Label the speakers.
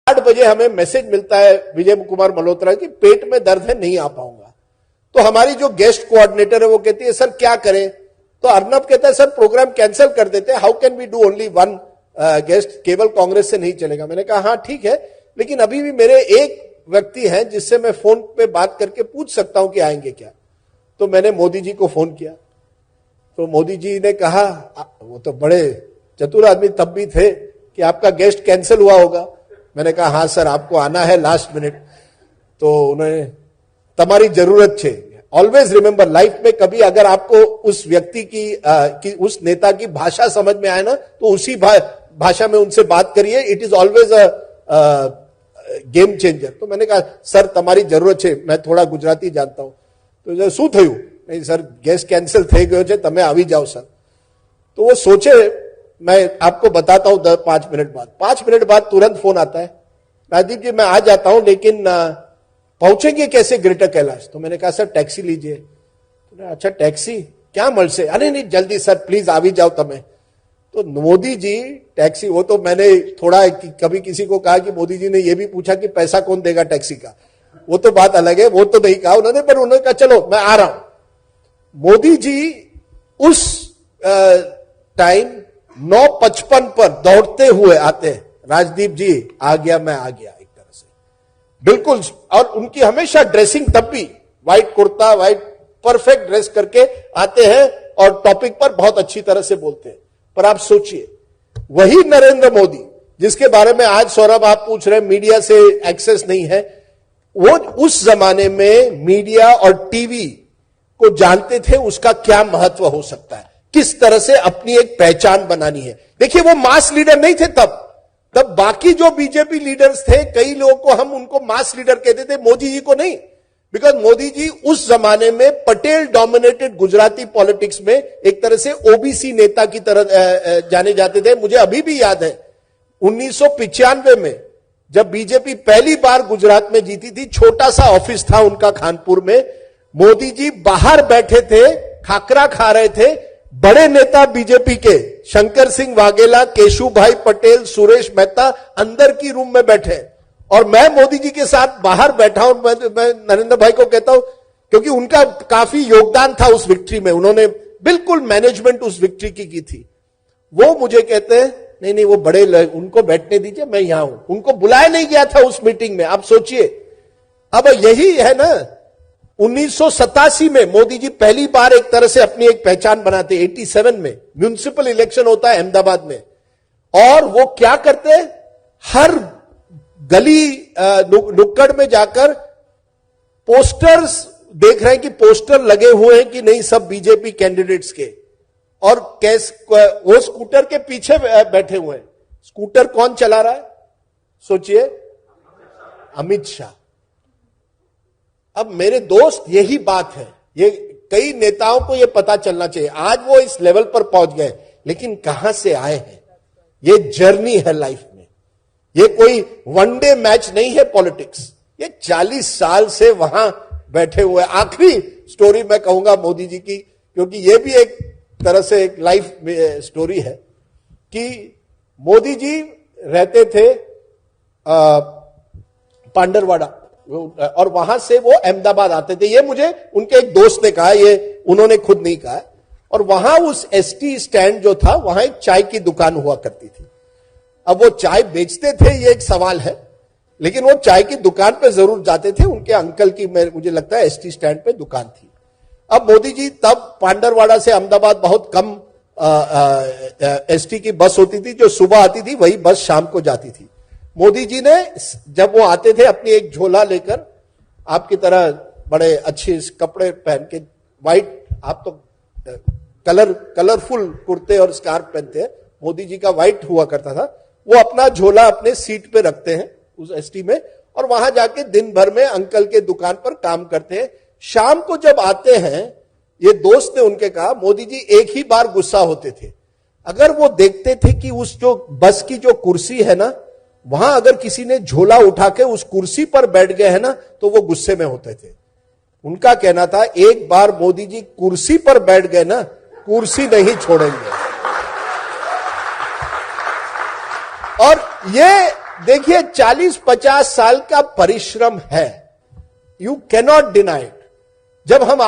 Speaker 1: 8 बजे हमें मैसेज मिलता है विजय कुमार मल्होत्रा की पेट में दर्द है, नहीं आ पाऊंगा। तो हमारी जो गेस्ट कोऑर्डिनेटर है वो कहती है सर क्या करें? तो अर्नब कहता है सर प्रोग्राम कैंसिल कर देते हैं, how can we do only one guest, केवल कांग्रेस से नहीं चलेगा। मैंने कहा हाँ ठीक है, लेकिन अभी भी मेरे एक व्यक्ति हैं जिससे मैं फोन पे बात करके पूछ सकता हूं कि आएंगे क्या। तो मैंने मोदी जी को फोन किया, तो मोदी जी ने कहा, वो तो बड़े चतुर आदमी तब भी थे, कि आपका गेस्ट कैंसिल हुआ होगा। मैंने कहा हाँ सर आपको आना है लास्ट मिनट। तो उन्होंने, तुम्हारी जरूरत है, ऑलवेज रिमेंबर लाइफ में कभी अगर आपको उस व्यक्ति की उस नेता की भाषा समझ में आए ना, तो उसी भाषा में उनसे बात करिए, it is always a game changer. तो मैंने कहा सर तुम्हारी जरूरत है, मैं थोड़ा गुजराती जानता हूं। तो शू थયું? नहीं सर गेस्ट कैंसिल થઈ ગયો છે, તમે આવી जाओ सर। तो वो सोचे, मैं आपको बताता हूं 5 मिनट बाद। 5 मिनट बाद तुरंत फोन आता है, राजदीप जी मैं आ जाता हूं लेकिन पहुंचेंगे कैसे ग्रेटर कैलाश? तो मैंने कहा सर टैक्सी लीजिए। तो अच्छा टैक्सी क्या મળશે? अरे नहीं जल्दी सर प्लीज આવી जाओ તમે। तो मोदी जी टैक्सी, वो तो मैंने थोड़ा कभी किसी को कहा कि मोदी जी ने ये भी पूछा कि पैसा कौन देगा टैक्सी का, वो तो बात अलग है, वो तो नहीं कहा उन्होंने, पर उन्होंने कहा चलो मैं आ रहा हूं। मोदी जी उस टाइम 9:55 पर दौड़ते हुए आते हैं, राजदीप जी आ गया, मैं आ गया, एक तरह से बिल्कुल। और उनकी हमेशा ड्रेसिंग तब भी white kurta, white perfect dress करके आते हैं और टॉपिक पर बहुत अच्छी तरह से बोलते हैं। पर आप सोचिए, वही नरेंद्र मोदी जिसके बारे में आज सौरभ आप पूछ रहे हैं मीडिया से एक्सेस नहीं है, वो उस जमाने में मीडिया और टीवी को जानते थे उसका क्या महत्व हो सकता है, किस तरह से अपनी एक पहचान बनानी है। देखिए वो मास लीडर नहीं थे तब बाकी जो बीजेपी लीडर्स थे, कई लोगों को हम उनको मास लीडर कहते थे, मोदी जी को नहीं। बिकॉज मोदी जी उस जमाने में पटेल डोमिनेटेड गुजराती पॉलिटिक्स में एक तरह से ओबीसी नेता की तरह जाने जाते थे। मुझे अभी भी याद है 1995 में जब बीजेपी पहली बार गुजरात में जीती थी, छोटा सा ऑफिस था उनका खानपुर में, मोदी जी बाहर बैठे थे, खाकरा खा रहे थे, बड़े नेता बीजेपी के शंकर सिंह वाघेला, केशुभाई पटेल, सुरेश मेहता अंदर की रूम में बैठे और मैं मोदी जी के साथ बाहर बैठा हूं। मैं नरेंद्र भाई को कहता हूं, क्योंकि उनका काफी योगदान था उस विक्ट्री में, उन्होंने बिल्कुल मैनेजमेंट उस विक्ट्री की थी। वो मुझे कहते हैं नहीं नहीं वो बड़े उनको बैठने दीजिए, मैं यहां हूं। उनको बुलाया नहीं गया था उस मीटिंग में। आप सोचिए, अब यही है ना, 1987 में मोदी जी पहली बार एक तरह से अपनी एक पहचान बनाते। 87 में म्युनिसिपल इलेक्शन होता है अहमदाबाद में, और वो क्या करते हैं, हर गली नुक्कड़ में जाकर पोस्टर्स देख रहे हैं कि पोस्टर लगे हुए हैं कि नहीं सब बीजेपी कैंडिडेट्स के, और वो स्कूटर के पीछे बैठे हुए हैं। स्कूटर कौन चला रहा है सोचिए, अमित शाह। अब मेरे दोस्त यही बात है, ये कई नेताओं को ये पता चलना चाहिए। आज वो इस लेवल पर पहुंच गए, लेकिन कहां से आए हैं? ये जर्नी है लाइफ में, ये कोई वनडे मैच नहीं है पॉलिटिक्स। ये 40 साल से वहां बैठे हुए। आखिरी स्टोरी मैं कहूंगा मोदी जी की, क्योंकि ये भी एक तरह से एक लाइफ स्टोरी है, कि मोदी जी रहते थे पांडरवाड़ा, और वहां से वो अहमदाबाद आते थे। ये मुझे उनके एक दोस्त ने कहा, ये उन्होंने खुद नहीं कहा। और वहां उस एसटी स्टैंड जो था, वहां एक चाय की दुकान हुआ करती थी। अब वो चाय बेचते थे ये एक सवाल है, लेकिन वो चाय की दुकान पे जरूर जाते थे। उनके अंकल की मुझे लगता है एसटी स्टैंड पे दुकान थी। अब मोदी जी तब पांडरवाड़ा से अहमदाबाद बहुत कम एसटी की बस होती थी, जो सुबह आती थी, वही बस शाम को जाती थी। मोदी जी ने जब वो आते थे अपनी एक झोला लेकर, आपकी तरह बड़े अच्छे कपड़े पहन के, व्हाइट, आप तो कलरफुल कुर्ते और स्कार्फ पहनते हैं, मोदी जी का व्हाइट हुआ करता था। वो अपना झोला अपने सीट पे रखते हैं उस एसटी में, और वहां जाके दिन भर में अंकल के दुकान पर काम करते हैं। शाम को जब आते हैं, ये दोस्त ने उनके कहा, मोदी जी एक ही बार गुस्सा होते थे, अगर वो देखते थे कि उस जो बस की जो कुर्सी है ना, वहां अगर किसी ने झोला उठा के उस कुर्सी पर बैठ गए है ना, तो वो गुस्से में होते थे। उनका कहना था, एक बार मोदी जी कुर्सी पर बैठ गए ना, कुर्सी नहीं छोड़ेंगे। और ये देखिए 40-50 साल का परिश्रम है, यू कैनॉट डिनाई इट। जब हम